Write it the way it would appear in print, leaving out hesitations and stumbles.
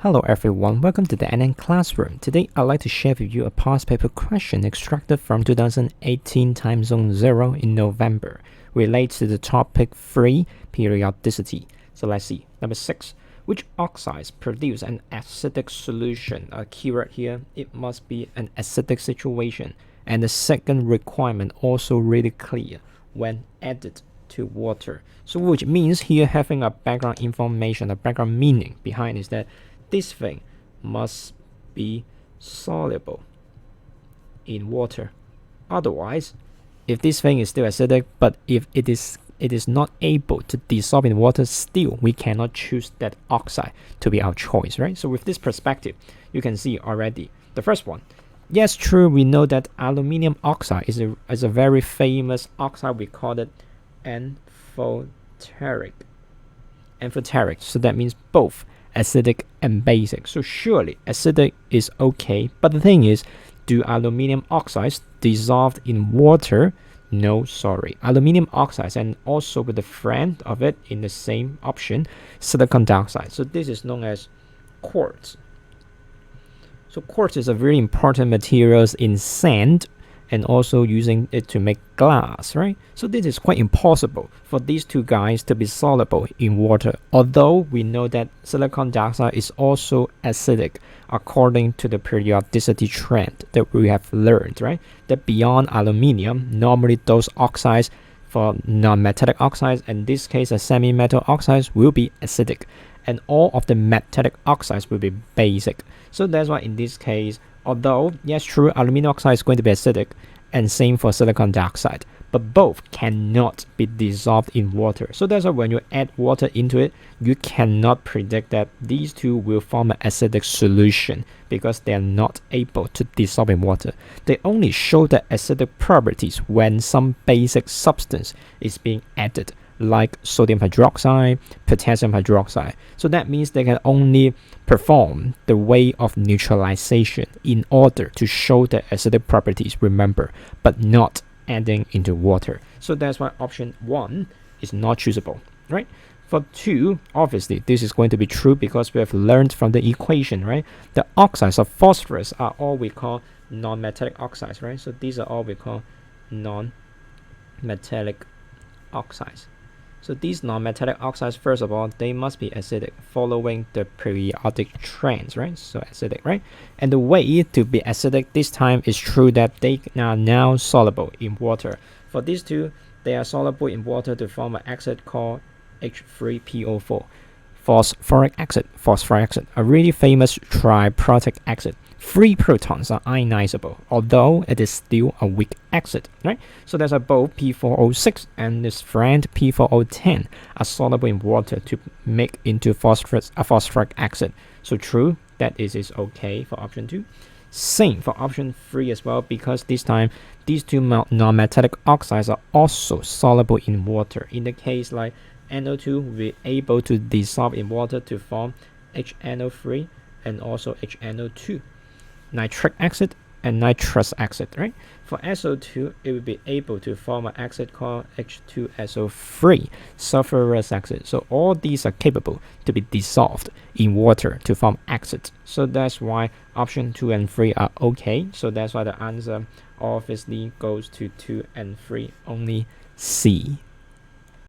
Hello everyone, welcome to the NN Classroom. Today I'd like to share with you a past paper question extracted from 2018 Time Zone 0 in November, relates to the topic 3, periodicity. So let's see. Number 6. Which oxides produce an acidic solution? A keyword here, it must be an acidic situation. And the second requirement also really clear, when added to water. So which means here having a background information, a background meaning behind is that this thing must be soluble in water. Otherwise, if this thing is still acidic, but if it is not able to dissolve in water, still we cannot choose that oxide to be our choice, right? So with this perspective, you can see already the first one. Yes, true, we know that aluminium oxide is a very famous oxide. We call it amphoteric. So that means both acidic and basic. So surely acidic is okay, but the thing is, do aluminium oxides dissolve in water? No, sorry. Aluminium oxides, and also with the friend of it in the same option, silicon dioxide. So this is known as quartz. So quartz is a very important material in sand, and also using it to make glass, right? So this is quite impossible for these two guys to be soluble in water, although we know that silicon dioxide is also acidic according to the periodicity trend that we have learned, right? That beyond aluminium, normally those oxides for non-metallic oxides, in this case a semi-metal oxides, will be acidic, and all of the metallic oxides will be basic. So that's why in this case, although, yes, true, aluminum oxide is going to be acidic, and same for silicon dioxide, but both cannot be dissolved in water. So that's why when you add water into it, you cannot predict that these two will form an acidic solution because they are not able to dissolve in water. They only show the acidic properties when some basic substance is being added, like sodium hydroxide, potassium hydroxide. So that means they can only perform the way of neutralization in order to show the acidic properties, remember, but not adding into water. So that's why option 1 is not choosable, right? For 2, obviously this is going to be true because we have learned from the equation, right? The oxides of phosphorus are all we call non-metallic oxides, right? So these are all we call non-metallic oxides. So these non-metallic oxides, first of all, they must be acidic following the periodic trends, right? So acidic, right? And the way to be acidic this time is true that they are now soluble in water. For these two, they are soluble in water to form an acid called H3PO4. Phosphoric acid, a really famous triprotic acid. 3 protons are ionizable, although it is still a weak acid, right? So that's both P4O6 and this friend P4O10 are soluble in water to make into phosphoric acid. So true, that is okay for option 2. Same for option 3 as well, because this time these two non-metallic oxides are also soluble in water. In the case like NO2 will be able to dissolve in water to form HNO3 and also HNO2. Nitric acid and nitrous acid, right? For SO2, it will be able to form an acid called H2SO3, sulfurous acid. So all these are capable to be dissolved in water to form acid. So that's why option 2 and 3 are okay. So that's why the answer obviously goes to 2 and 3, only C.